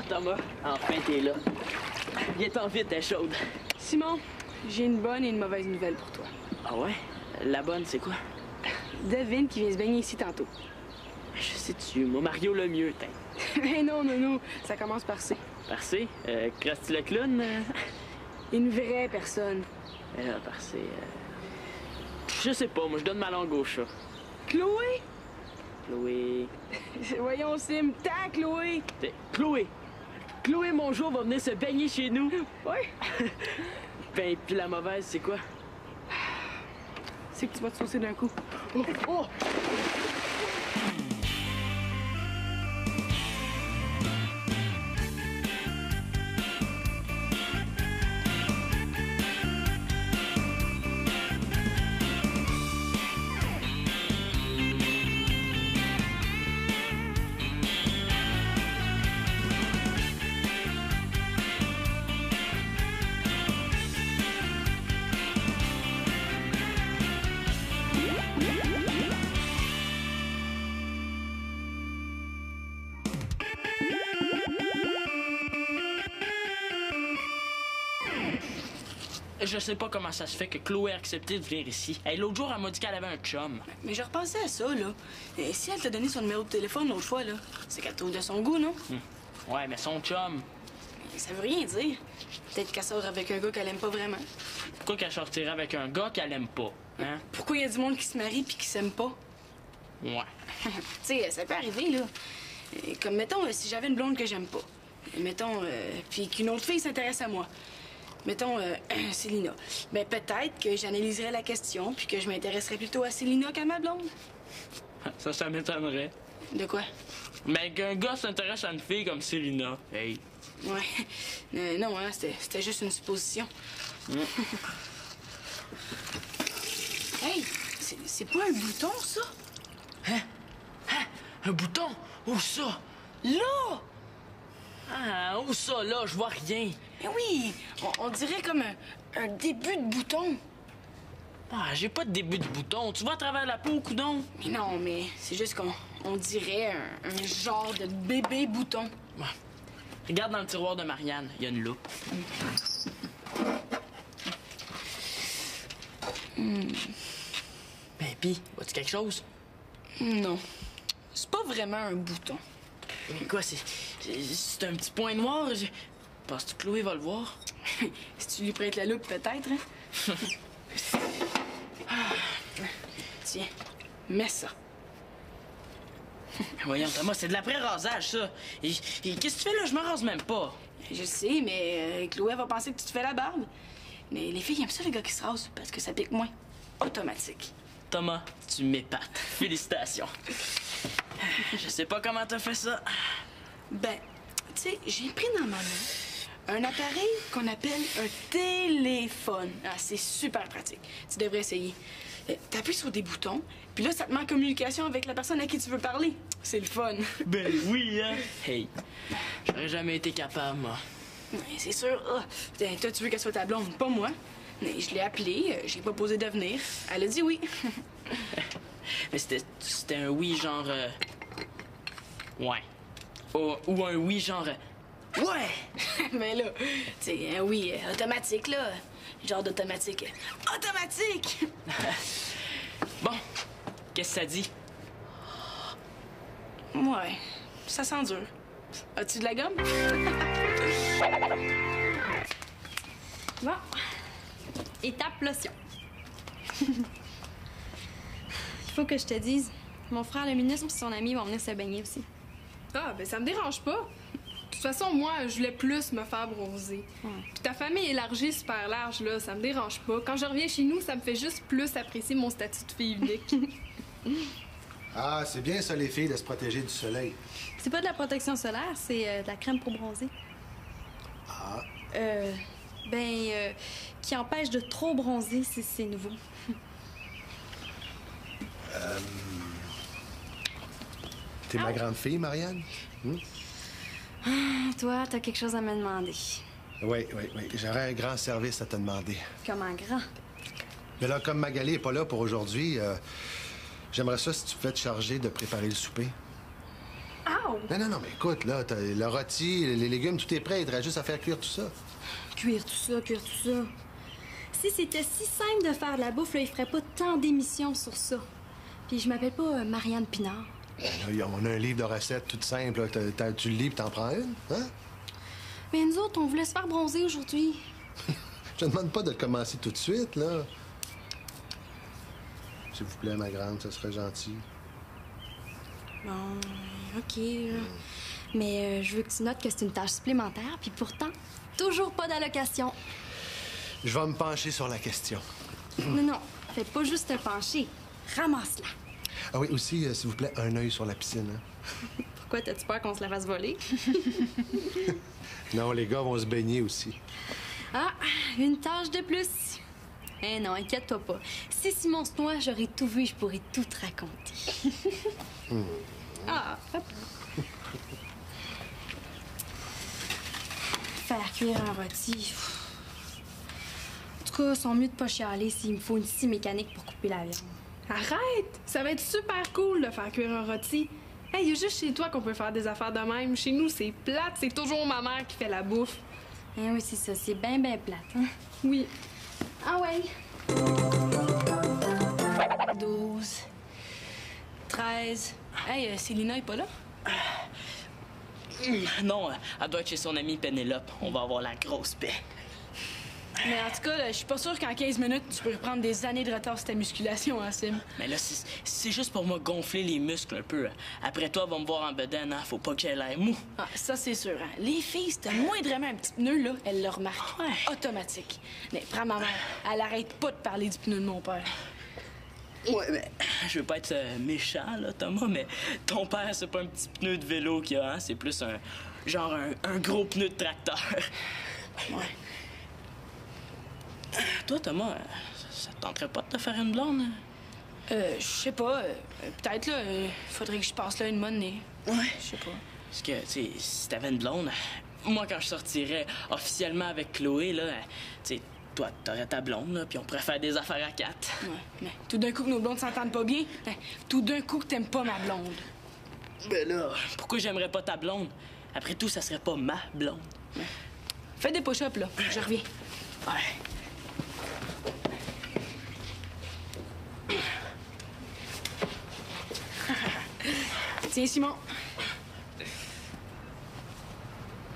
Thomas, enfin t'es là. Viens-t'en vite, t'es chaude. Simon, j'ai une bonne et une mauvaise nouvelle pour toi. Ah ouais? La bonne, c'est quoi? Devine qui vient se baigner ici tantôt. Je sais-tu, moi, Mario le mieux, t'es. Eh non, non, ça commence par C. Par C? Krusty le clown? Une vraie personne. Par C... Je sais pas, moi, je donne ma langue au chat. Chloé? Chloé... Voyons, Sim, ta Chloé! Chloé! Chloé, mon jour, va venir se baigner chez nous. Ouais. Ben, puis la mauvaise, c'est quoi? C'est que tu vas te saucer d'un coup. Oh! Oh! Je sais pas comment ça se fait que Chloé a accepté de venir ici. Hey, l'autre jour, elle m'a dit qu'elle avait un chum. Mais je repensais à ça, là. Et si elle t'a donné son numéro de téléphone l'autre fois, là, c'est qu'elle trouve de son goût, non? Ouais, mais son chum... Ça veut rien dire. Peut-être qu'elle sort avec un gars qu'elle aime pas vraiment. Pourquoi qu'elle sortirait avec un gars qu'elle aime pas, hein? Pourquoi il y a du monde qui se marie puis qui s'aime pas? Ouais. Tu sais, ça peut arriver, là. Comme, mettons, si j'avais une blonde que j'aime pas. Mettons, puis qu'une autre fille s'intéresse à moi. Mettons, Célina. Ben, peut-être que j'analyserais la question puis que je m'intéresserais plutôt à Célina qu'à ma blonde. Ça m'étonnerait. De quoi? Mais qu'un gars s'intéresse à une fille comme Célina. Hey. Ouais. Non, hein, c'était juste une supposition. Hey, c'est pas un bouton, ça? Hein? Un bouton? Où ça? Là! Ah, où ça, là? Je vois rien. Mais oui, on dirait comme un début de bouton. Ah, j'ai pas de début de bouton. Tu vois à travers la peau, coudon? Mais non, mais c'est juste qu'on dirait un genre de bébé bouton. Ouais. Regarde dans le tiroir de Marianne, il y a une loupe. Ben, pis, vois-tu quelque chose? Non, c'est pas vraiment un bouton. Mais quoi, c'est un petit point noir? Penses-tu que Chloé va le voir? Si tu lui prêtes la loupe, peut-être, hein? Tiens, mets ça. Voyons, Thomas, c'est de l'après-rasage, ça. Et qu'est-ce que tu fais là? Je me rase même pas. Je sais, mais Chloé va penser que tu te fais la barbe. Mais les filles aiment ça, les gars qui se rasent, parce que ça pique moins. Automatique. Thomas, tu m'épates. Félicitations. Je sais pas comment t'as fait ça. Ben, tu sais, j'ai pris dans ma main un appareil qu'on appelle un téléphone. Ah, c'est super pratique. Tu devrais essayer. T'appuies sur des boutons, puis là, ça te met en communication avec la personne à qui tu veux parler. C'est le fun. Ben oui, hein? Hey, j'aurais jamais été capable, moi. C'est sûr. Ah, toi, tu veux qu'elle soit ta blonde, pas moi. Mais je l'ai appelée, j'ai proposé de venir. Elle a dit oui. Mais c'était un oui genre... Ouais. Ou un oui genre... Ouais! Mais là, tu sais, un oui automatique, là. Genre d'automatique. Automatique! Bon, qu'est-ce que ça dit? Ouais, ça sent dur. As-tu de la gomme? Bon. Étape lotion. Il faut que je te dise, mon frère le ministre et son ami vont venir se baigner aussi. Ah, ben ça me dérange pas. De toute façon, moi, je voulais plus me faire bronzer. Puis ta famille élargie super large, là, ça me dérange pas. Quand je reviens chez nous, ça me fait juste plus apprécier mon statut de fille unique. Ah, c'est bien ça, les filles, de se protéger du soleil. C'est pas de la protection solaire, c'est de la crème pour bronzer. Ah. Qui empêche de trop bronzer, c'est nouveau. T'es ma grande fille, Marianne? Toi, t'as quelque chose à me demander. Oui. J'aurais un grand service à te demander. Comment grand? Mais là, comme Magali n'est pas là pour aujourd'hui, j'aimerais ça si tu pouvais te charger de préparer le souper. Ah parles? Non, mais écoute, là, t'as le rôti, les légumes, tout est prêt. Il te reste juste à faire cuire tout ça. Cuire tout ça. Si c'était si simple de faire de la bouffe, là, il ferait pas tant d'émissions sur ça. Puis je m'appelle pas Marianne Pinard. Là, on a un livre de recettes tout simple. Là. Tu le lis et t'en prends une, hein? Mais nous autres, on voulait se faire bronzer aujourd'hui. Je te demande pas de commencer tout de suite, là. S'il vous plaît, ma grande, ça serait gentil. Bon, OK, là. Mais je veux que tu notes que c'est une tâche supplémentaire, puis pourtant, toujours pas d'allocation. Je vais me pencher sur la question. Non, fais pas juste te pencher. Ramasse-la. Ah oui, aussi, s'il vous plaît, un œil sur la piscine, hein? Pourquoi t'as-tu peur qu'on se la fasse voler? Non, les gars vont se baigner aussi. Ah, une tâche de plus. Eh non, inquiète-toi pas. Si Simon se noie, j'aurais tout vu et je pourrais tout te raconter. Ah, hop. Faire cuire un rôti. En tout cas, ils sont mieux de pas chialer s'il me faut une scie mécanique pour couper la viande. Arrête! Ça va être super cool de faire cuire un rôti. Hey, il y a juste chez toi qu'on peut faire des affaires de même. Chez nous, c'est plate, c'est toujours ma mère qui fait la bouffe. Eh oui, c'est ça, c'est bien plate, hein? Oui. Ah ouais. 12, 13. Hey, Célina est pas là? Non, elle doit être chez son amie Pénélope. On va avoir la grosse paix. Mais en tout cas, là, je suis pas sûre qu'en 15 minutes, tu peux reprendre des années de retard sur ta musculation, hein, Sim? Mais là, c'est juste pour me gonfler les muscles un peu. Après toi, va me voir en bedaine, hein? Faut pas que j'ai l'air mou. Ah, ça, c'est sûr. Hein. Les filles, si t'as moindrement un petit pneu, là, elles le remarquent. Ouais. Automatique. Mais prends ma mère. Elle arrête pas de parler du pneu de mon père. Ouais, mais je veux pas être méchant, là, Thomas, mais ton père, c'est pas un petit pneu de vélo qu'il a, hein? C'est plus un gros pneu de tracteur. Ouais. Toi, Thomas, ça te tenterait pas de te faire une blonde? Je sais pas. Peut-être, là, faudrait que je passe là une monnaie. Ouais. Je sais pas. Parce que, tu sais, si t'avais une blonde, moi, quand je sortirais officiellement avec Chloé, là, tu sais, toi, t'aurais ta blonde, là, puis on pourrait faire des affaires à quatre. Ouais. Mais tout d'un coup que nos blondes s'entendent pas bien, hein, tout d'un coup que t'aimes pas ma blonde. Ben là, pourquoi j'aimerais pas ta blonde? Après tout, ça serait pas ma blonde. Fais des push-ups, là. Je reviens. Ouais. Tiens, Simon.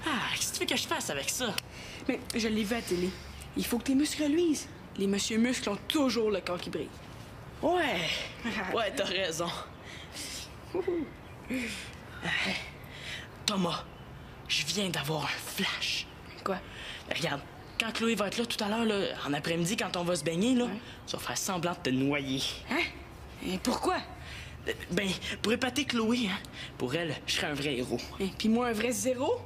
Ah, qu'est-ce que tu veux que je fasse avec ça? Mais je l'ai vu à la télé. Il faut que tes muscles reluisent. Les monsieur muscles ont toujours le corps qui brille. Ouais. Ouais, t'as raison. Thomas, je viens d'avoir un flash. Quoi? Regarde, quand Chloé va être là tout à l'heure, là, en après-midi, quand on va se baigner, là, tu vas faire semblant de te noyer. Hein? Et pourquoi? Ben, pour épater Chloé, hein, pour elle, je serais un vrai héros. Et puis moi, un vrai zéro?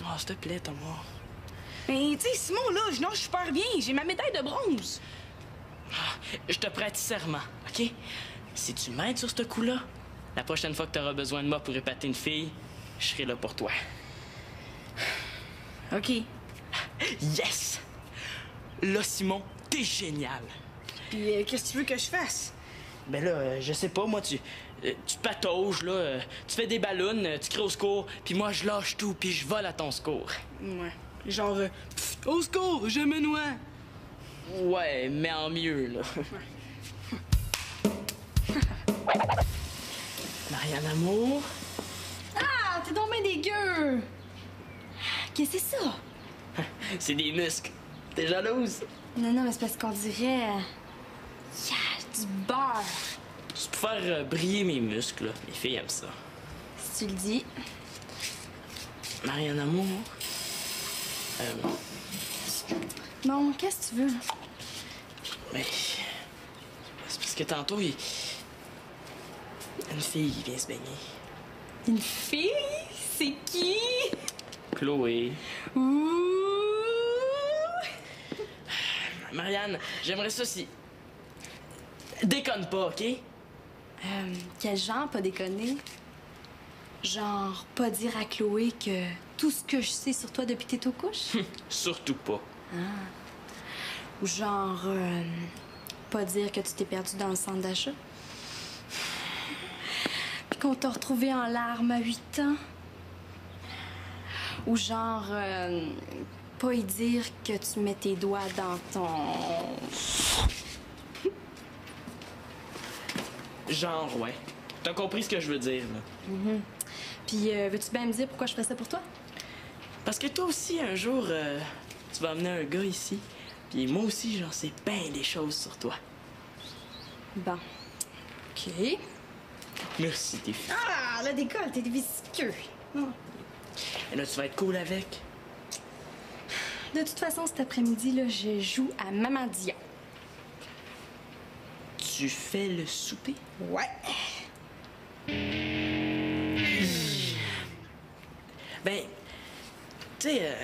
Oh, s'il te plaît, Thomas. Mais tu sais, Simon, là, je nage super bien. J'ai ma médaille de bronze. Je te prête serment, OK? Si tu m'aides sur ce coup-là, la prochaine fois que tu auras besoin de moi pour épater une fille, je serai là pour toi. OK. Yes! Là, Simon, t'es génial. Puis qu'est-ce que tu veux que je fasse? Ben là, je sais pas, moi, tu patauges, là, tu fais des ballons, tu cries au secours, puis moi, je lâche tout, puis je vole à ton secours. Ouais. Genre, au secours, je me noie. Ouais, mais en mieux, là. Marianne Amour. Ah, t'es donc bien dégueu! Qu'est-ce que c'est ça? C'est des muscles. T'es jalouse? Non, mais c'est parce qu'on dirait... Il y a du beurre. C'est pour faire briller mes muscles, là. Les filles aiment ça. Si tu le dis. Marianne Amour. Non, qu'est-ce que tu veux? Mais. C'est parce que tantôt, une fille qui vient se baigner. Une fille? C'est qui? Chloé. Ouh! Marianne, j'aimerais ça si. Déconne pas, OK? Quel genre, pas déconner? Genre, pas dire à Chloé que tout ce que je sais sur toi depuis que t'es aux couches? Surtout pas. Ou genre, pas dire que tu t'es perdu dans le centre d'achat? Puis qu'on t'a retrouvé en larmes à 8 ans? Ou genre, pas y dire que tu mets tes doigts dans ton... Genre, ouais. T'as compris ce que je veux dire, là. Puis, veux-tu bien me dire pourquoi je fais ça pour toi? Parce que toi aussi, un jour, tu vas amener un gars ici. Puis moi aussi, j'en sais bien des choses sur toi. Bon. OK. Merci, t'es fille. Ah, la décolle, t'es visqueux. Et là, tu vas être cool avec. De toute façon, cet après-midi, là, je joue à Maman Dion. Tu fais le souper? Ouais. Ben, tu sais,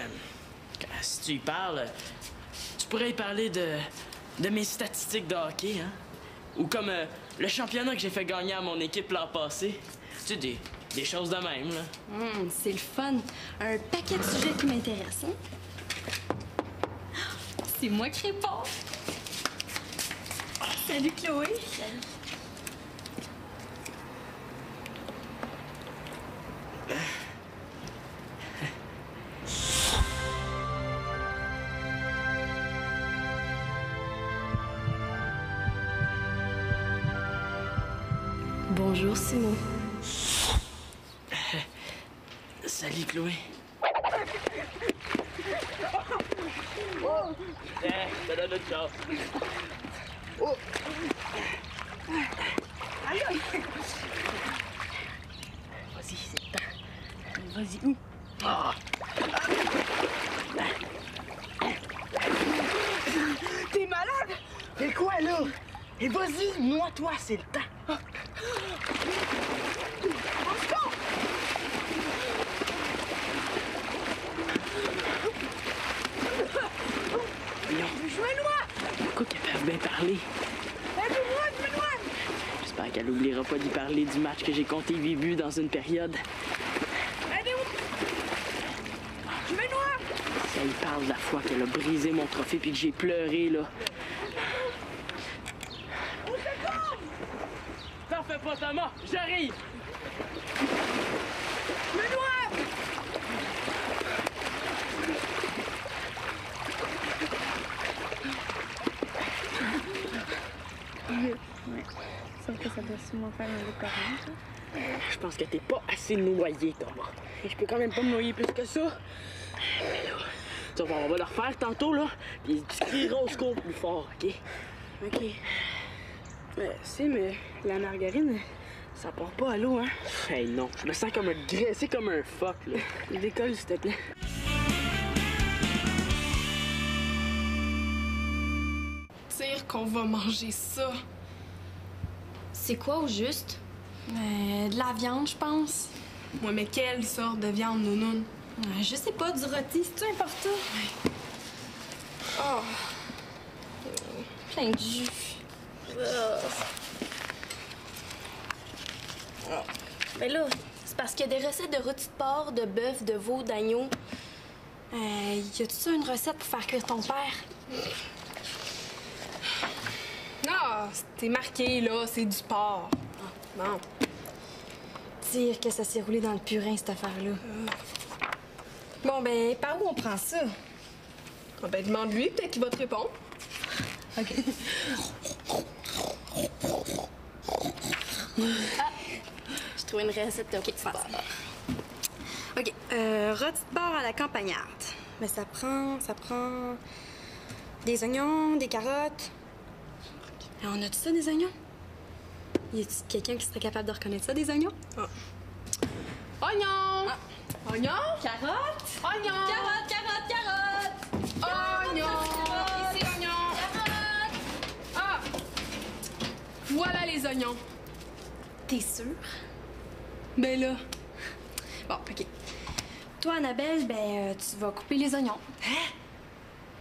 si tu y parles, tu pourrais y parler de mes statistiques de hockey, hein? Ou comme le championnat que j'ai fait gagner à mon équipe l'an passé. Tu sais, des choses de même, là. C'est le fun. Un paquet de sujets qui m'intéressent, hein? C'est moi qui réponds. Salut, Chloé. Salut. Bonjour, Simon. Salut, Chloé. Ça donne une chance. Vas-y, c'est le temps. Vas-y, où? T'es malade? T'es quoi, là? Et vas-y, noie-toi, c'est le temps. Pourquoi qu'elle peut bien parler? J'espère qu'elle n'oubliera pas d'y parler du match que j'ai compté Vivu dans une période. Si elle parle de la fois qu'elle a brisé mon trophée puis que j'ai pleuré, là. T'en fais pas, Thomas! J'arrive! Sauf que ça doit sûrement faire un décorant, ça. Je pense que t'es pas assez noyé, Thomas. Et je peux quand même pas me noyer plus que ça. Tu vas voir, on va le refaire tantôt, là, puis tu crieras au secours plus fort, OK? OK. Mais la margarine, ça part pas à l'eau, hein? Hey, non, je me sens comme graissé comme un phoque, là. Décolle, s'il te plaît. Dire qu'on va manger ça. C'est quoi au juste? De la viande, je pense. Ouais, mais quelle sorte de viande, nounoun? Je sais pas, du rôti, c'est-tu important? Oh, Plein de jus. Mais là, c'est parce qu'il y a des recettes de rôti de porc, de bœuf, de veau, d'agneau. Y a-tu ça une recette pour faire cuire ton père? non, c'est marqué, là, c'est du porc. Bon. Dire que ça s'est roulé dans le purin, cette affaire-là. Bon, ben, par où on prend ça? Ah ben, demande-lui, peut-être qu'il va te répondre. OK. J'ai trouvé une recette de rôti de porc. OK. Rôti de porc à la campagnarde. Mais ça prend des oignons, des carottes. On a-tu ça, des oignons? Y a-tu quelqu'un qui serait capable de reconnaître ça, des oignons? Oignon! Oignon? Carottes? Oignon! Carottes, carottes, carottes! Oignon! Ici, oignon! Carottes! Ah! Voilà les oignons. T'es sûre? Ben là. Bon, OK. Toi, Annabelle, ben, tu vas couper les oignons.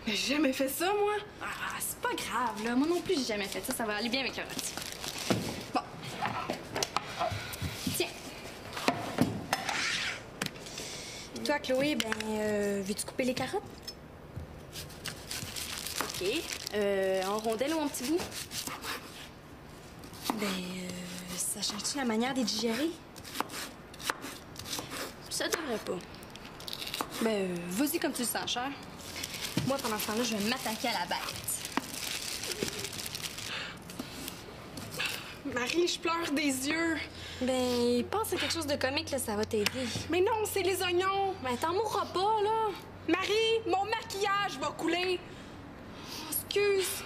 Mais j'ai jamais fait ça, moi. Ah, c'est pas grave, là. Moi non plus, j'ai jamais fait ça. Ça va aller bien avec le rôti. Bon. Tiens. Toi, Chloé, ben, veux-tu couper les carottes? OK. En rondelles ou en petits bouts? Ben, Ça change-tu la manière des digérer? Ça devrait pas. Ben, vas-y comme tu le sens, cher. Moi, pendant ce temps-là, je vais m'attaquer à la bête. Marie, je pleure des yeux. Ben, pense à quelque chose de comique, là, ça va t'aider. Mais non, c'est les oignons. Ben, t'en mourras pas, là. Marie, mon maquillage va couler. Oh, excuse.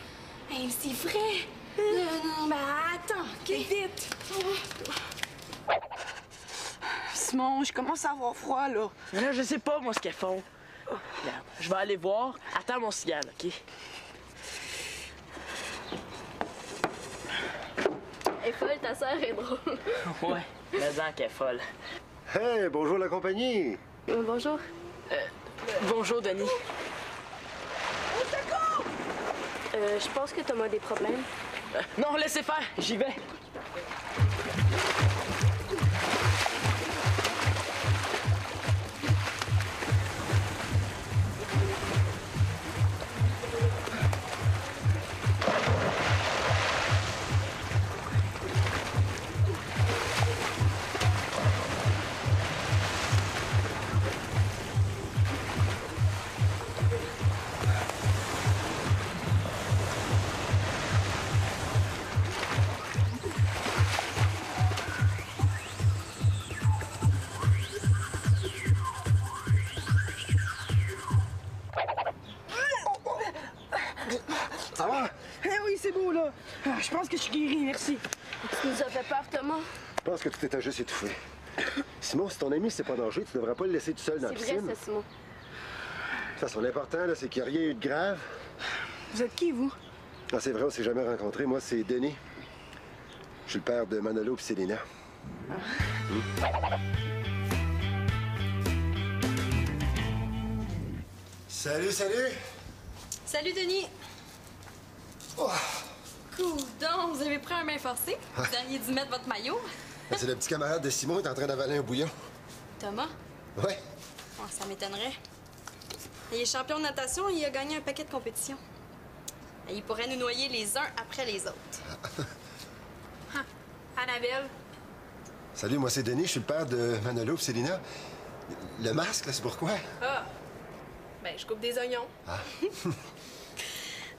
Hey, c'est vrai. Non, ben, attends. OK, vite. Simon, je commence à avoir froid, là. Mais là, je sais pas, moi, ce qu'elles font. Regarde, je vais aller voir. Attends mon cigare, OK? Elle est folle, ta sœur est drôle. Ouais, mais en qu'elle est folle. Hey, bonjour la compagnie! Bonjour. Bonjour, Denis. Je pense que Thomas a des problèmes. Non, laissez faire, j'y vais. Ça va? Eh oui, c'est beau, là. Ah, je pense que je suis guéri, merci. Tu nous as fait peur, Thomas. Je pense que tu t'étais juste étouffé. Simon, si ton ami c'est pas danger, tu devrais pas le laisser tout seul dans la C'est piscine. vrai, ça, Simon. De toute façon, l'important, là, c'est qu'il n'y a rien eu de grave. Vous êtes qui, vous? Ah, c'est vrai, on s'est jamais rencontrés. Moi, c'est Denis. Je suis le père de Manolo et Célina. Salut, salut! Salut, Denis. Oh. Coudon, vous avez pris un main forcé? Vous auriez dû mettre votre maillot. C'est le petit camarade de Simon qui est en train d'avaler un bouillon. Thomas? Ouais. Oh, ça m'étonnerait. Il est champion de natation et il a gagné un paquet de compétitions. Et il pourrait nous noyer les uns après les autres. Annabelle. Salut, moi c'est Denis, je suis le père de Manolo et Célina. Le masque, là, c'est pourquoi? Ah. Ben, je coupe des oignons.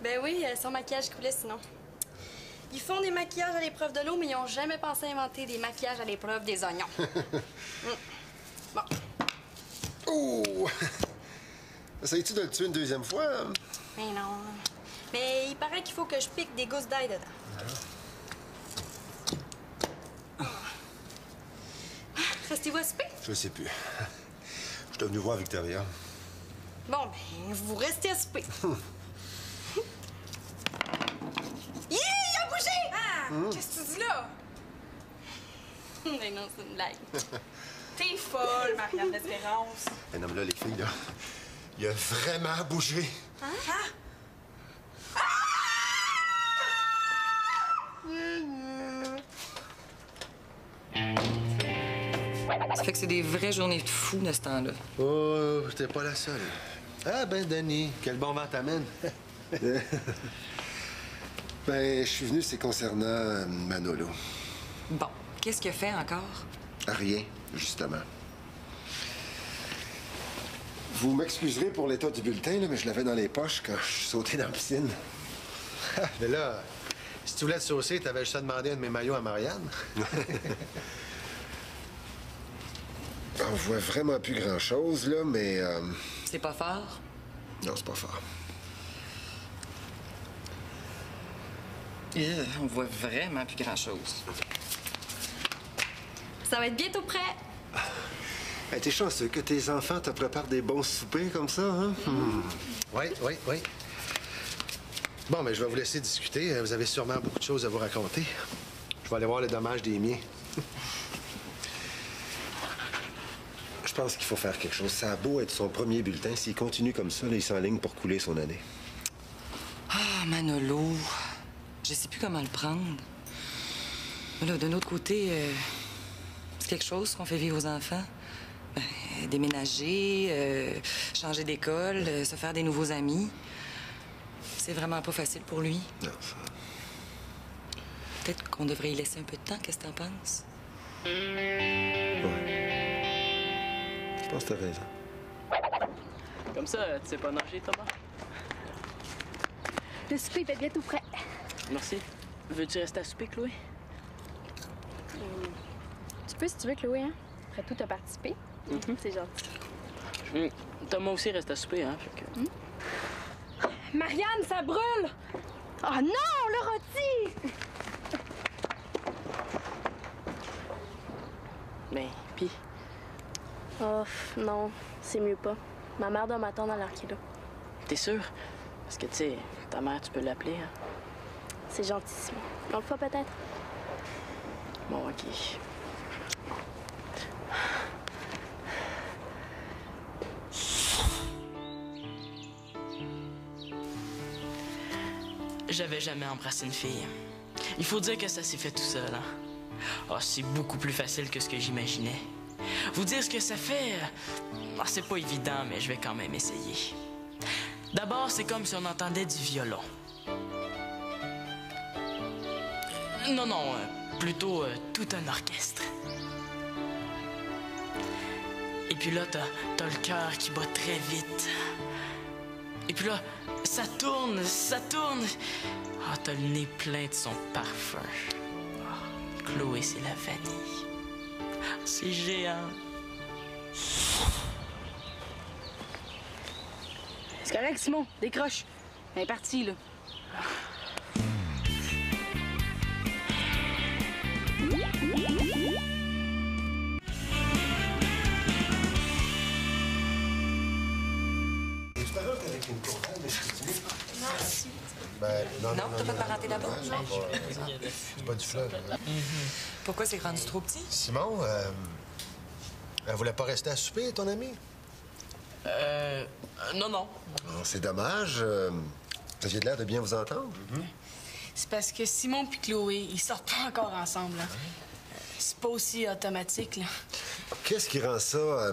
Ben oui, son maquillage coulait sinon. Ils font des maquillages à l'épreuve de l'eau, mais ils n'ont jamais pensé à inventer des maquillages à l'épreuve des oignons. Bon. Oh! Essayes-tu de le tuer une deuxième fois? Mais non. Mais il paraît qu'il faut que je pique des gousses d'ail dedans. Restez-vous à souper? Je sais plus. Je suis venu voir Victoria. Bon, ben, vous restez à souper. Il a bougé! Ah! Qu'est-ce que tu dis là? Mais non, c'est une blague. T'es folle, Marianne d'Espérance. Eh non, mais là, les filles, là, il a vraiment bougé. Ça fait que c'est des vraies journées de fou de ce temps-là. Oh, t'es pas la seule. Ah ben, Denis, quel bon vent t'amène. Ben, je suis venu, c'est concernant Manolo. Bon, qu'est-ce qu'il a fait encore? Rien, justement. Vous m'excuserez pour l'état du bulletin, là, mais je l'avais dans les poches quand je suis sauté dans la piscine. Mais là, si tu voulais te saucer, t'avais juste à demander un de mes maillots à Marianne. On voit vraiment plus grand-chose, là, mais... C'est pas fort? Non, c'est pas fort. On voit vraiment plus grand-chose. Ça va être bientôt prêt. Hey, t'es chanceux que tes enfants te préparent des bons soupers comme ça, hein? Oui, oui, oui. Bon, mais je vais vous laisser discuter. Vous avez sûrement beaucoup de choses à vous raconter. Je vais aller voir les dommages des miens. Je pense qu'il faut faire quelque chose. Ça a beau être son premier bulletin. S'il continue comme ça, là, il s'enligne pour couler son année. Ah, Manolo. Je sais plus comment le prendre. Mais là, d'un autre côté, c'est quelque chose qu'on fait vivre aux enfants. Ben, déménager, changer d'école, se faire des nouveaux amis. C'est vraiment pas facile pour lui. Non, ça... peut-être qu'on devrait y laisser un peu de temps. Qu'est-ce que t'en penses? Ouais. Je pense que t'as raison. Comme ça, tu sais pas nager, Thomas? Le souper est bientôt prêt. Merci. Veux-tu rester à souper, Chloé? Tu peux si tu veux, Chloé, hein? Après tout, t'as participé. C'est gentil. Thomas aussi reste à souper, hein? Fait que... Marianne, ça brûle! Oh non, le rôti! Ben, pis? Oh, non, c'est mieux pas. Ma mère doit m'attendre à l'heure qu'il est là. T'es sûr? Parce que, tu sais, ta mère, tu peux l'appeler, hein? C'est gentissime. On le fera peut-être. Bon, OK. J'avais jamais embrassé une fille. Il faut dire que ça s'est fait tout seul, hein? Oh, c'est beaucoup plus facile que ce que j'imaginais. Vous dire ce que ça fait, c'est pas évident, mais je vais quand même essayer. D'abord, c'est comme si on entendait du violon. Non, plutôt tout un orchestre. Et puis là, t'as le cœur qui bat très vite. Et puis là, ça tourne. Ah, t'as le nez plein de son parfum. Ah, Chloé, c'est la vanille. C'est géant. C'est correct, Simon. Décroche. Elle est partie, là. Ben, non, T'as pas de parenté là-bas? c'est pas du fleuve. Pourquoi c'est rendu trop petit? Simon, elle voulait pas rester à souper, ton ami? Non. Oh, c'est dommage. Vous aviez l'air de bien vous entendre. C'est parce que Simon puis Chloé, ils sortent pas encore ensemble, là. C'est pas aussi automatique, là. Qu'est-ce qui rend ça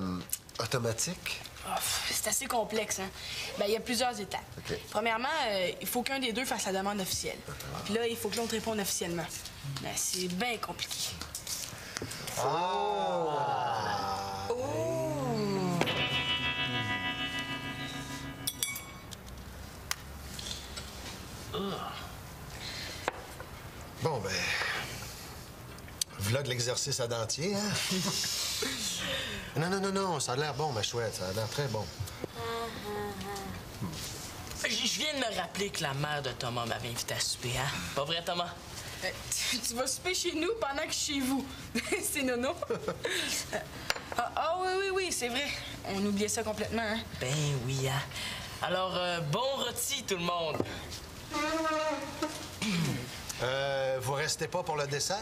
automatique? Oh, c'est assez complexe, hein. Ben, il y a plusieurs étapes. OK. Premièrement, il faut qu'un des deux fasse la demande officielle. Puis là, il faut que l'autre réponde officiellement. Ben, c'est bien compliqué. Bon, ben... V'là de l'exercice à dentier, hein? Non, ça a l'air bon, ma chouette. Ça a l'air très bon. Je viens de me rappeler que la mère de Thomas m'avait invité à souper, hein? Pas vrai, Thomas? Tu vas souper chez nous pendant que je suis chez vous. C'est nono. Oui, c'est vrai. On oubliait ça complètement, hein? Ben oui, hein? Alors, bon rôti, tout le monde! Vous restez pas pour le dessert?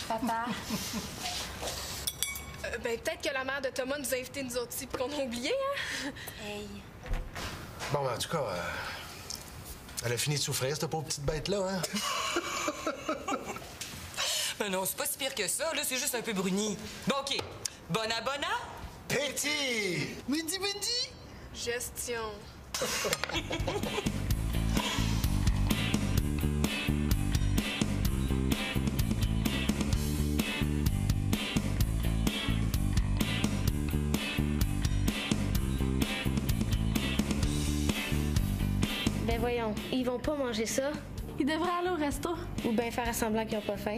Papa. Ben, peut-être que la mère de Thomas nous a invités nous autres ici puis qu'on a oublié, hein? Hey. Bon, ben, en tout cas, elle a fini de souffrir, cette pauvre petite bête-là, hein? Mais non, c'est pas si pire que ça, là, c'est juste un peu bruni. Bon, OK. Bon abonnat? Petit! Midi. Gestion. Ben voyons, ils vont pas manger ça. Il devrait aller au resto. Ou bien faire semblant qu'ils ont pas faim.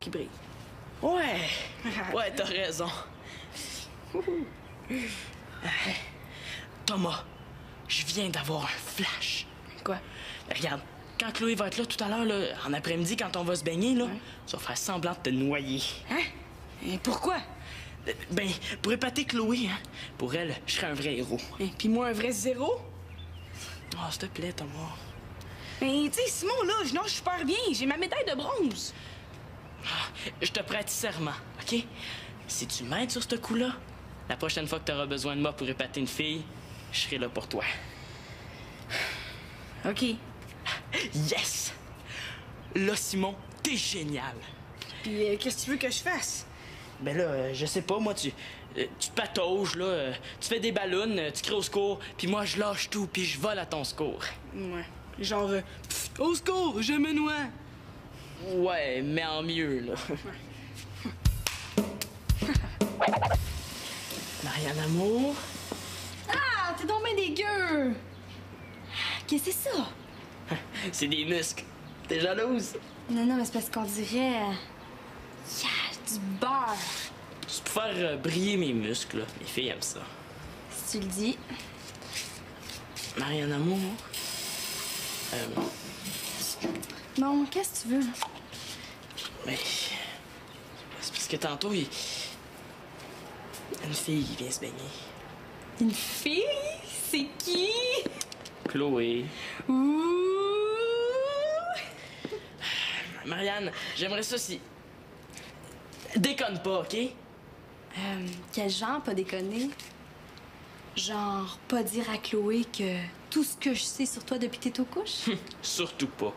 Qui brille. Ouais, t'as raison. Thomas, je viens d'avoir un flash. Quoi? Regarde, quand Chloé va être là tout à l'heure, là, en après-midi, quand on va se baigner, là, tu vas faire semblant de te noyer. Hein? Et pourquoi? Ben, pour épater Chloé, hein. Pour elle, je serais un vrai héros. Et puis moi, un vrai zéro? Oh, s'il te plaît, Thomas. Mais tu sais, Simon, là, je nage super bien. J'ai ma médaille de bronze. Je te prête serment, OK? Si tu m'aides sur ce coup-là, la prochaine fois que tu auras besoin de moi pour épater une fille, je serai là pour toi. OK. Yes! Là, Simon, t'es génial. Puis qu'est-ce que tu veux que je fasse? Ben là, je sais pas, moi, tu te patauges, là, tu fais des ballons, tu cries au secours, puis moi, je lâche tout, puis je vole à ton secours. Ouais. Genre, au secours, je me noie. Ouais, mais en mieux, là. Marianne Amour. Ah, t'es donc bien dégueu! Qu'est-ce que c'est ça? C'est des muscles. T'es jalouse? Non, non, mais c'est parce qu'on dirait... du beurre. C'est pour faire briller mes muscles, là. Les filles aiment ça. Si tu le dis. Marianne Amour. Non, qu'est-ce que tu veux? Mais. C'est parce que tantôt, une fille qui vient se baigner. Une fille? C'est qui? Chloé. Ouh! Marianne, j'aimerais ça si. Déconne pas, OK? Quel genre, pas déconner? Genre, pas dire à Chloé que tout ce que je sais sur toi depuis tes couches? Surtout pas.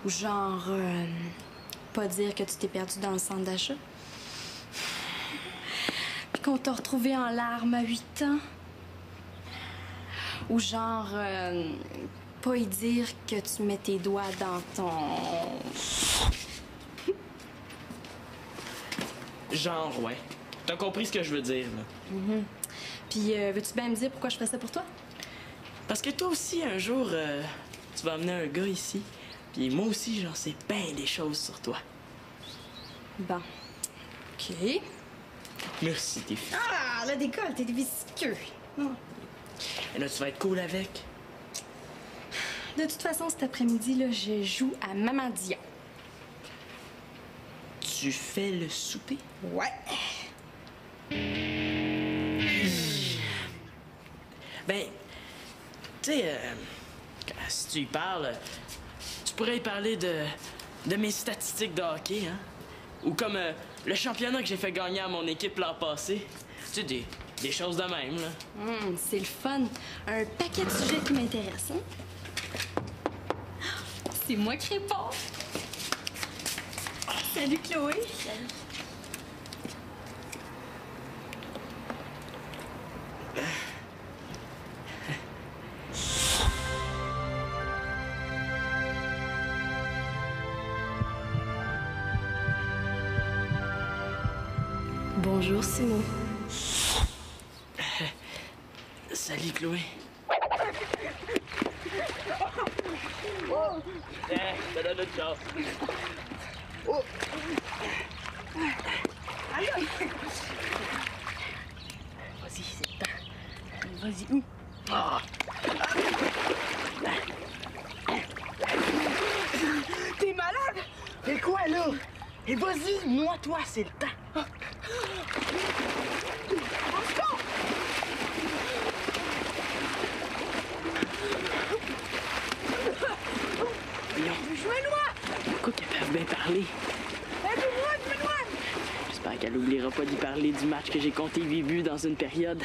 Ou genre, pas dire que tu t'es perdu dans le centre d'achat? Puis qu'on t'a retrouvé en larmes à 8 ans? Ou genre, pas y dire que tu mets tes doigts dans ton... Genre, ouais. T'as compris ce que je veux dire, là. Puis, veux-tu bien me dire pourquoi je fais ça pour toi? Parce que toi aussi, un jour, tu vas amener un gars ici. Puis moi aussi, j'en sais bien des choses sur toi. Bon. OK. Merci, tes filles. Ah, là, décolle, t'es visqueux. Et là, tu vas être cool avec. De toute façon, cet après-midi, là, je joue à Maman Dion. Tu fais le souper? Ouais. Ben, tu sais, si tu y parles, tu pourrais y parler de mes statistiques de hockey, hein? Ou comme le championnat que j'ai fait gagner à mon équipe l'an passé. Tu sais, des choses de même, là. C'est le fun. Un paquet de sujets qui m'intéressent, hein? C'est moi qui réponds. Salut, Chloé. Salut. Bonjour, Simon. Salut, Chloé. Ça donne une chance. Vas-y, c'est le temps. Vas-y, où? T'es malade? Fais quoi, là? Et vas-y, noie-toi, c'est le temps. Je me noie! Pourquoi qu'elles peuvent bien parler? Je me noie! J'espère qu'elle oubliera pas d'y parler du match que j'ai compté 8 buts dans une période.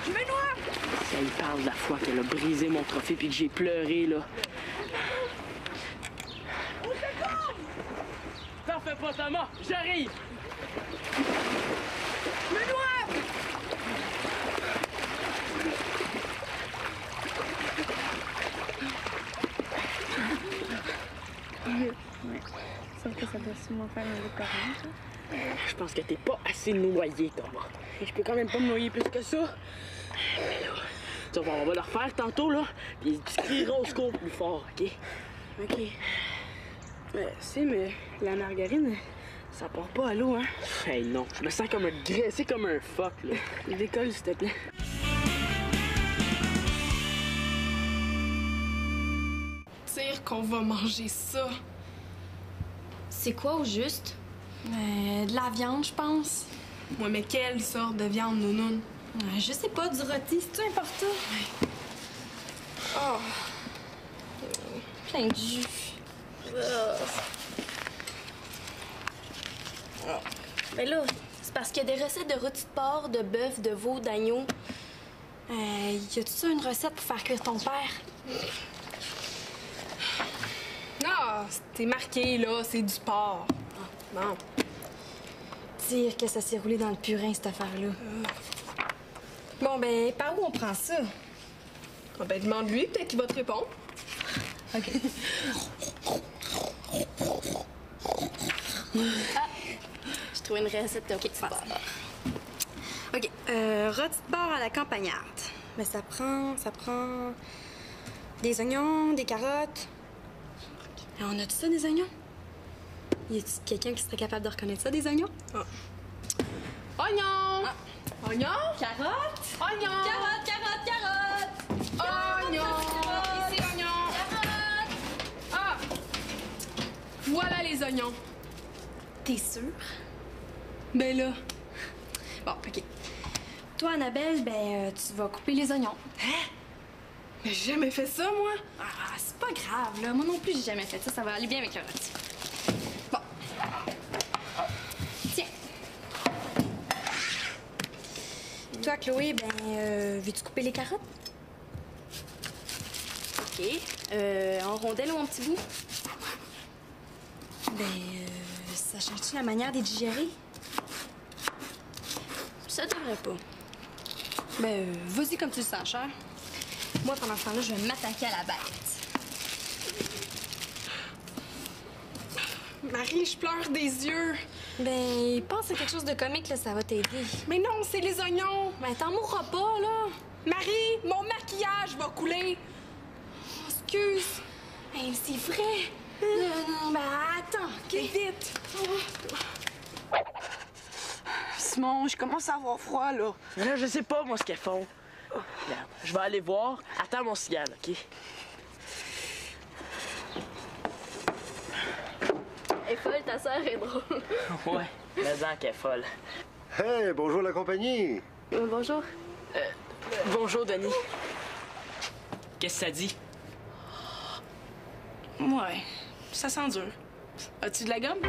Je me noie! Si elle parle de la fois qu'elle a brisé mon trophée puis que j'ai pleuré, là. T'en fais pas, Thomas! J'arrive! Je me noie! Ouais. Sauf que ça doit sûrement faire un peu correct, ça. Je pense que t'es pas assez noyé, Thomas. Et je peux quand même pas me noyer plus que ça. Tu vas voir, on va le refaire tantôt, là, puis tu crieras au secours plus fort, OK? OK. C'est, mais la margarine, Ça part pas à l'eau, hein? Hey, non, je me sens comme un graissé comme un phoque, là. Décolle, s'il te plaît. Dire qu'on va manger ça. C'est quoi au juste? De la viande, je pense. Ouais, mais quelle sorte de viande, nounoun? Je sais pas, du rôti, c'est-tu important? Oh. Plein de jus. Mais là, c'est parce qu'il y a des recettes de rôti de porc, de bœuf, de veau, d'agneau. Y a-tu ça une recette pour faire cuire ton père? Ah, c'est marqué, là, c'est du porc. Bon. Dire que ça s'est roulé dans le purin, cette affaire-là. Bon, ben, par où on prend ça? Ah ben, demande-lui, peut-être qu'il va te répondre. OK. J'ai trouvé une recette de rôti de porc. OK. Rôti de porc à la campagnarde. Mais ça prend des oignons, des carottes. On a tout ça, des oignons? Y a-t-il quelqu'un qui serait capable de reconnaître ça, des oignons? Oignon! Oignon? Carotte? Oignon! Carotte, carotte, carotte! Oignon! Ici, oignon! Carotte! Ah! Voilà les oignons. T'es sûre? Ben là. Bon, OK. Toi, Annabelle, ben, tu vas couper les oignons. Mais j'ai jamais fait ça, moi. Ah, c'est pas grave, là. Moi non plus, j'ai jamais fait ça. Ça va aller bien avec le rôti. Bon. Tiens. Toi, Chloé, ben, veux-tu couper les carottes? OK. En rondelle ou en petits bouts? Ben, ça change-tu la manière de les digérer? Ça devrait pas. Ben, vas-y comme tu le sens, cher. Moi, pendant ce temps-là, je vais m'attaquer à la bête. Marie, je pleure des yeux. Ben, pense à quelque chose de comique, là, ça va t'aider. Mais non, c'est les oignons. Ben, t'en mourras pas, là. Marie, mon maquillage va couler. Oh, excuse. Hey, c'est vrai. Non, ben, attends, OK? Vite. Simon, je commence à avoir froid, là. Mais là, je sais pas, moi, ce qu'elles font. Regarde, je vais aller voir. Attends mon cigare, OK? Elle est folle, ta sœur est drôle. Ouais, mais qu'elle est folle. Hey, bonjour la compagnie. Bonjour. Bonjour, Denis. Qu'est-ce que ça dit? Ouais, ça sent dur. As-tu de la gomme?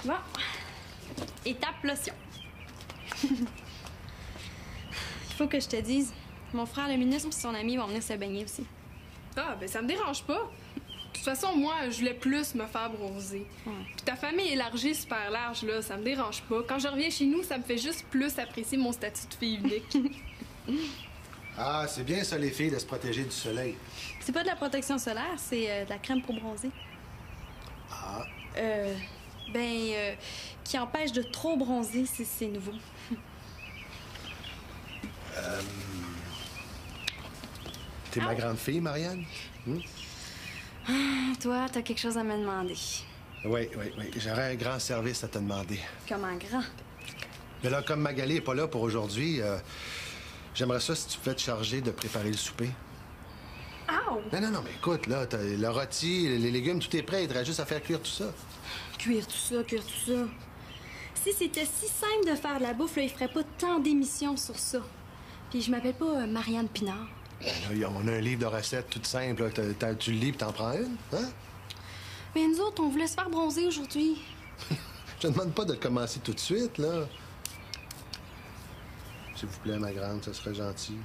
Bon. Étape lotion. Il faut que je te dise, mon frère le ministre et son ami vont venir se baigner aussi. Ah, ben ça me dérange pas. De toute façon, moi, je voulais plus me faire bronzer. Puis ta famille élargie super large, là, ça me dérange pas. Quand je reviens chez nous, ça me fait juste plus apprécier mon statut de fille unique. Ah, c'est bien ça, les filles, de se protéger du soleil. C'est pas de la protection solaire, c'est de la crème pour bronzer. Ah. Qui empêche de trop bronzer, c'est nouveau. T'es ma grande fille, Marianne? Toi, t'as quelque chose à me demander. Oui. J'aurais un grand service à te demander. Comment grand? Mais là, comme Magali n'est pas là pour aujourd'hui, j'aimerais ça si tu pouvais te charger de préparer le souper. Ow! Non, mais écoute, là, t'as le rôti, les légumes, tout est prêt. Il te reste juste à faire cuire tout ça. Cuire tout ça. Si c'était si simple de faire de la bouffe, là, il ferait pas tant d'émissions sur ça. Puis je m'appelle pas Marianne Pinard. Ben là, on a un livre de recettes tout simple. Là. Tu le lis et t'en prends une, hein? Mais nous autres, on voulait se faire bronzer aujourd'hui. Je te demande pas de commencer tout de suite, là. S'il vous plaît, ma grande, ça serait gentil.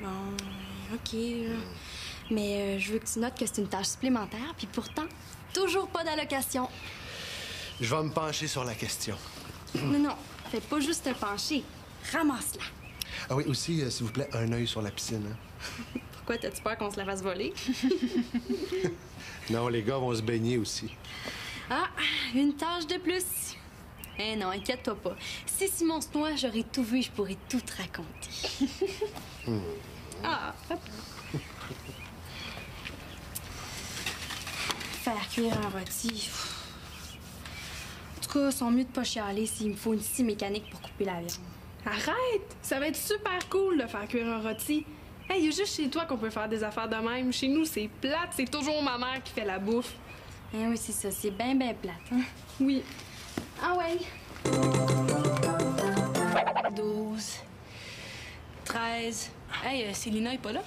Bon, OK, là. Mais je veux que tu notes que c'est une tâche supplémentaire, puis pourtant, toujours pas d'allocation. Je vais me pencher sur la question. Non, fais pas juste te pencher. Ramasse-la. Ah oui, aussi, s'il vous plaît, un œil sur la piscine, hein? Pourquoi, t'as-tu peur qu'on se la fasse voler? Non, les gars vont se baigner aussi. Ah, une tâche de plus. Eh non, inquiète-toi pas. Si Simon se noie, j'aurais tout vu et je pourrais tout te raconter. Ah, hop. faire cuire un rôti. En tout cas, ils sont mieux de pas chialer s'il me faut une scie mécanique pour couper la viande. Arrête! Ça va être super cool de faire cuire un rôti. Hey, il y a juste chez toi qu'on peut faire des affaires de même. Chez nous, c'est plate, c'est toujours ma mère qui fait la bouffe. Eh oui, c'est ça, c'est bien, bien plate, hein? Oui. Ah ouais. 12, 13. Hey, Célina est pas là?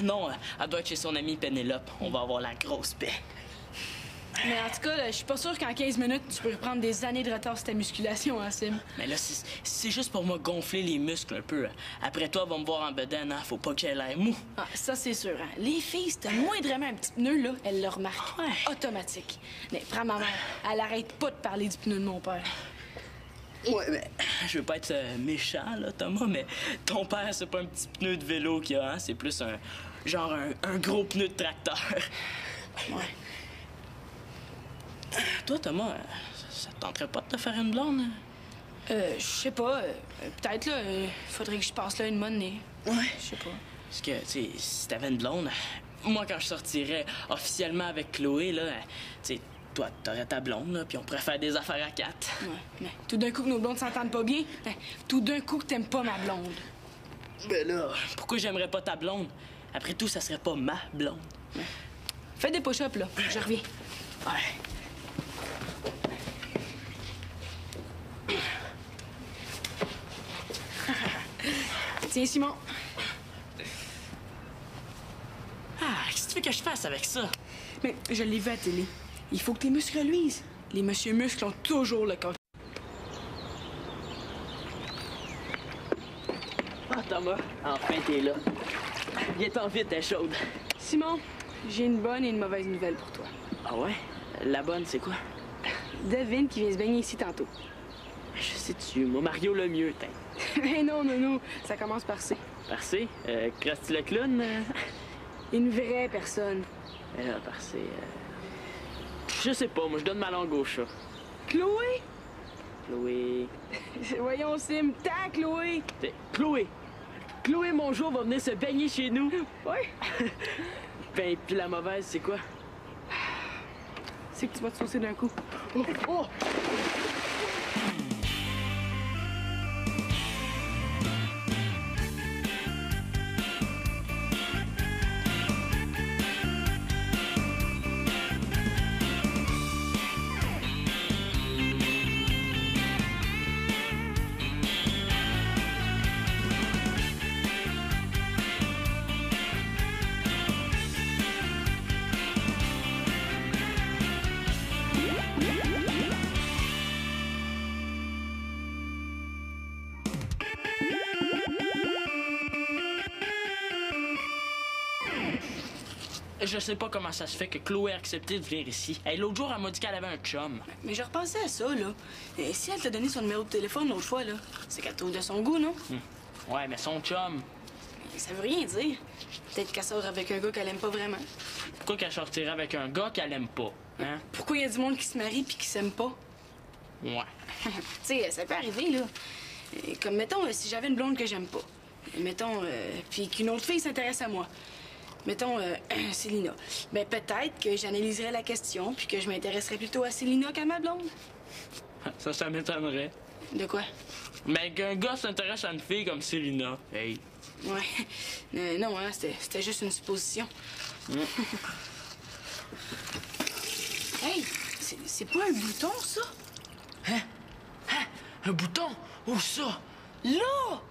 Non, elle doit être chez son amie Pénélope. On va avoir la grosse paix. Mais en tout cas, là, je suis pas sûre qu'en 15 minutes, tu peux reprendre des années de retard sur ta musculation, hein, Sim? Mais là, c'est juste pour me gonfler les muscles un peu. Après toi, va me voir en bedaine, hein? Faut pas qu'elle ait l'air mou. Ah, ça, c'est sûr, hein. Les filles, si t'as moindrement un petit pneu, là, elles le remarquent. Ouais. Automatique. Mais prends ma mère, elle arrête pas de parler du pneu de mon père. Ouais, mais je veux pas être méchant, là, Thomas, mais ton père, c'est pas un petit pneu de vélo qu'il a, hein? C'est plus un gros pneu de tracteur. Ouais. Toi, Thomas, ça te tenterait pas de te faire une blonde? Je sais pas. Peut-être, là, faudrait que je passe là une monnaie. Ouais. Je sais pas. Parce que, tu sais, si t'avais une blonde, moi, quand je sortirais officiellement avec Chloé, là, tu sais, toi, t'aurais ta blonde, là, puis on pourrait faire des affaires à 4. Ouais. Mais tout d'un coup que nos blondes s'entendent pas bien, ben, tout d'un coup que t'aimes pas ma blonde. Ben là, pourquoi j'aimerais pas ta blonde? Après tout, ça serait pas ma blonde. Ouais. Fais des push-ups, là. Je reviens. Ouais. Tiens, Simon. Ah, qu'est-ce que tu veux que je fasse avec ça? Mais je l'ai vu à la télé. Il faut que tes muscles reluisent. Les monsieur muscles ont toujours le corps. Ah, Thomas, enfin t'es là. Viens-t'en vite, t'es chaude. Simon, j'ai une bonne et une mauvaise nouvelle pour toi. Ah ouais? La bonne, c'est quoi? Devine qui vient se baigner ici tantôt. Je sais-tu, moi, Mario le mieux, t'es. Eh non, ça commence par C. Par C? Krusty le clown? Une vraie personne. Par C, je sais pas, moi, je donne ma langue au chat. Chloé? Chloé... Voyons, Sim, Chloé! Chloé! Chloé, mon jour, va venir se baigner chez nous. Ouais? Ben, puis la mauvaise, c'est quoi? C'est que tu vas te saucer d'un coup. Oh! Je sais pas comment ça se fait que Chloé a accepté de venir ici. Hey, l'autre jour, elle m'a dit qu'elle avait un chum. Mais je repensais à ça, là. Et si elle t'a donné son numéro de téléphone l'autre fois, là, c'est qu'elle trouve de son goût, non? Ouais, mais son chum, Ça veut rien dire. Peut-être qu'elle sort avec un gars qu'elle aime pas vraiment. pourquoi qu'elle sortirait avec un gars qu'elle aime pas? Hein? Pourquoi il y a du monde qui se marie puis qui s'aime pas? Ouais. Tu sais, ça peut arriver, là. Comme, mettons, si j'avais une blonde que j'aime pas. Mettons, puis qu'une autre fille s'intéresse à moi. Mettons, Célina. Ben, peut-être que j'analyserais la question puis que je m'intéresserais plutôt à Célina qu'à ma blonde. Ça m'étonnerait. De quoi? Mais qu'un gars s'intéresse à une fille comme Célina. Hey. Ouais. Non, hein, c'était juste une supposition. Hey, c'est pas un bouton, ça? Hein? Un bouton? Où ça? Là!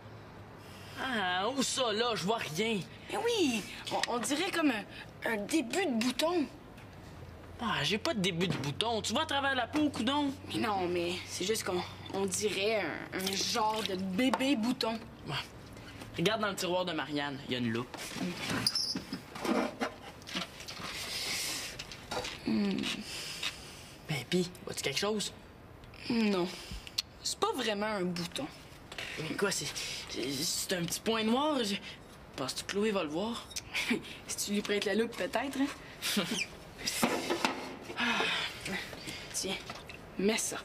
Ah, où ça, là? Je vois rien. Mais oui, on dirait comme un début de bouton. Ah, j'ai pas de début de bouton. Tu vois à travers la peau, coudon? Mais non, mais c'est juste qu'on dirait un genre de bébé bouton. Ouais. Regarde dans le tiroir de Marianne, il y a une loupe. Ben, pis, vois-tu quelque chose? Non, c'est pas vraiment un bouton. Mais quoi, c'est un petit point noir? Penses-tu que Chloé va le voir? Si tu lui prêtes la loupe, peut-être, hein? Tiens, mets ça.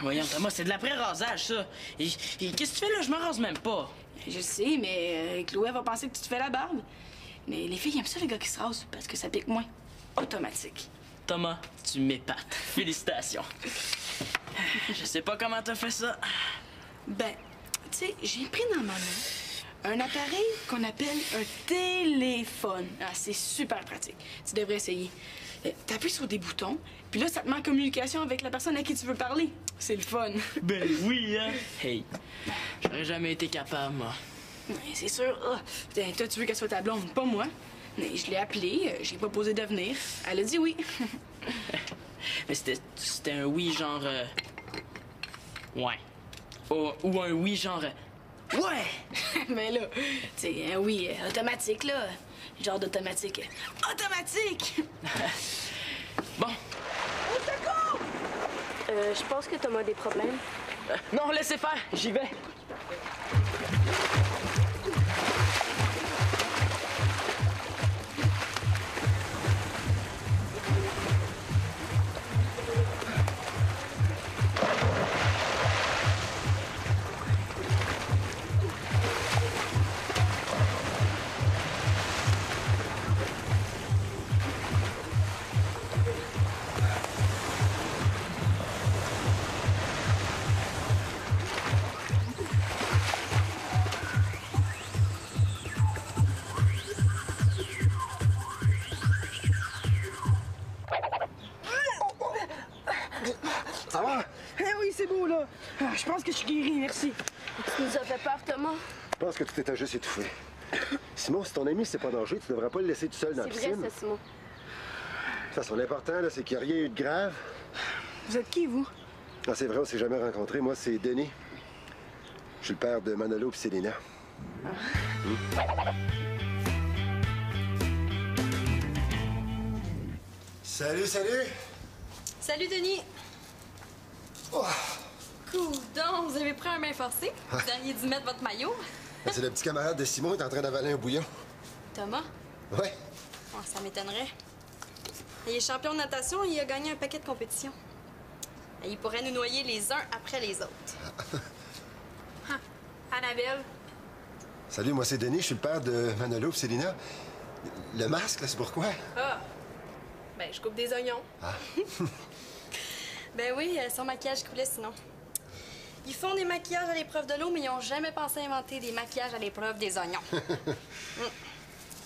Voyons, Thomas, c'est de l'après-rasage, ça. Et qu'est-ce que tu fais là? Je me rase même pas. Je sais, mais Chloé va penser que tu te fais la barbe. Mais les filles aiment ça, les gars qui se rasent, parce que ça pique moins. Automatique. Thomas, tu m'épates. Félicitations. Je sais pas comment t'as fait ça. Ben, tu sais, j'ai pris dans ma main un appareil qu'on appelle un téléphone. Ah, c'est super pratique. Tu devrais essayer. T'appuies sur des boutons, puis là, ça te met en communication avec la personne à qui tu veux parler. C'est le fun. Ben oui, hein? Hey, j'aurais jamais été capable, moi. C'est sûr. Toi, tu veux qu'elle soit ta blonde, pas moi. Mais je l'ai appelée, j'ai proposé de venir. Elle a dit oui. Mais c'était un oui genre... Ouais. Ou un oui genre... Ouais! Mais là, tu sais, un oui automatique, là. Genre d'automatique. Automatique! Bon. Au secours! Je pense que Thomas a des problèmes. Non, laissez faire, j'y vais. Ça va? Eh oui, c'est beau, là. Je pense que je suis guéri, merci. Tu nous as fait peur, Thomas. Je pense que tu t'étais juste étouffé. Simon, si ton ami, c'est pas dangereux, tu devrais pas le laisser tout seul dans la C'est piscine. vrai, ça, Simon. De toute façon, l'important, là, c'est qu'il n'y a rien eu de grave. Vous êtes qui, vous? Ah, c'est vrai, on s'est jamais rencontrés. Moi, c'est Denis. Je suis le père de Manolo et Célina. Salut, salut! Salut, Denis. Oh. Coudon, vous avez pris un main forcé? Vous auriez dû mettre votre maillot. C'est le petit camarade de Simon, il est en train d'avaler un bouillon. Thomas? Ouais. Oh, ça m'étonnerait. Il est champion de natation et il a gagné un paquet de compétitions. Et il pourrait nous noyer les uns après les autres. Annabelle? Salut, moi c'est Denis, je suis le père de Manolo et Célina. Le masque, là, c'est pourquoi? Ah! Ben, je coupe des oignons. Ah. Ben oui, son maquillage coulait sinon. Ils font des maquillages à l'épreuve de l'eau, mais ils n'ont jamais pensé à inventer des maquillages à l'épreuve des oignons.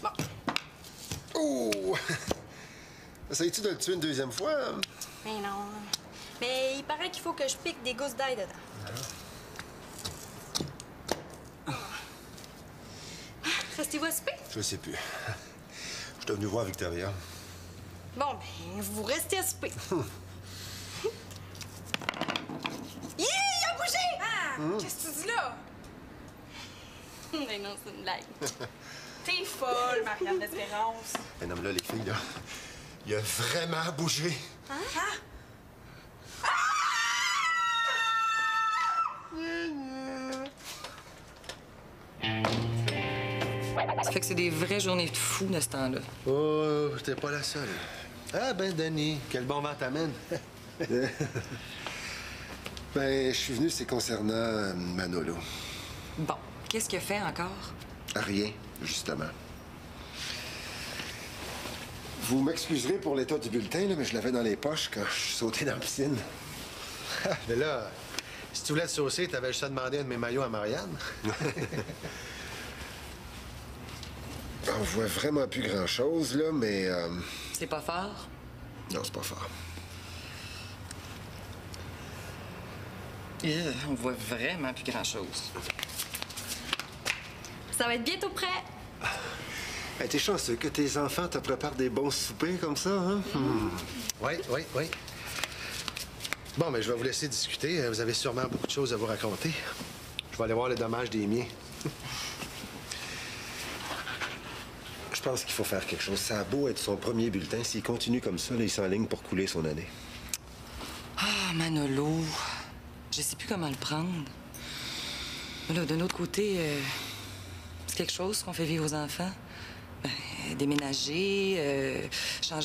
Bon. Oh! Essayes-tu de le tuer une deuxième fois? Hein? Mais non. Mais il paraît qu'il faut que je pique des gousses d'ail dedans. Restez-vous à souper? Je sais plus. Je suis venu voir Victoria. Bon, ben, vous restez à souper. Il a bougé! Ah! Qu'est-ce que tu dis là? Mais non, c'est une blague. T'es folle, Marianne d'Espérance. Un homme là, les filles, là, il a vraiment bougé. Hein? Ça fait que c'est des vraies journées de fou de ce temps-là. Oh, t'es pas la seule. Ah ben, Denis, quel bon vent t'amène. Ben, je suis venu, c'est concernant Manolo. Bon, qu'est-ce qu'il a fait encore? Rien, justement. Vous m'excuserez pour l'état du bulletin, là, mais je l'avais dans les poches quand je suis sauté dans la piscine. Mais là, si tu voulais te saucer, t'avais juste à demander un de mes maillots à Marianne. On voit vraiment plus grand-chose, là, mais... C'est pas fort? Non, c'est pas fort. On voit vraiment plus grand-chose. Ça va être bientôt prêt. Hey, t'es chanceux que tes enfants te préparent des bons soupers comme ça, hein? Oui, oui, oui. Bon, mais je vais vous laisser discuter. Vous avez sûrement beaucoup de choses à vous raconter. Je vais aller voir les dommages des miens. Je pense qu'il faut faire quelque chose. Ça a beau être son premier bulletin. S'il continue comme ça, là, il s'enligne pour couler son année. Ah, Manolo. Je sais plus comment le prendre. Mais là, d'un autre côté, c'est quelque chose qu'on fait vivre aux enfants. Ben, déménager, changer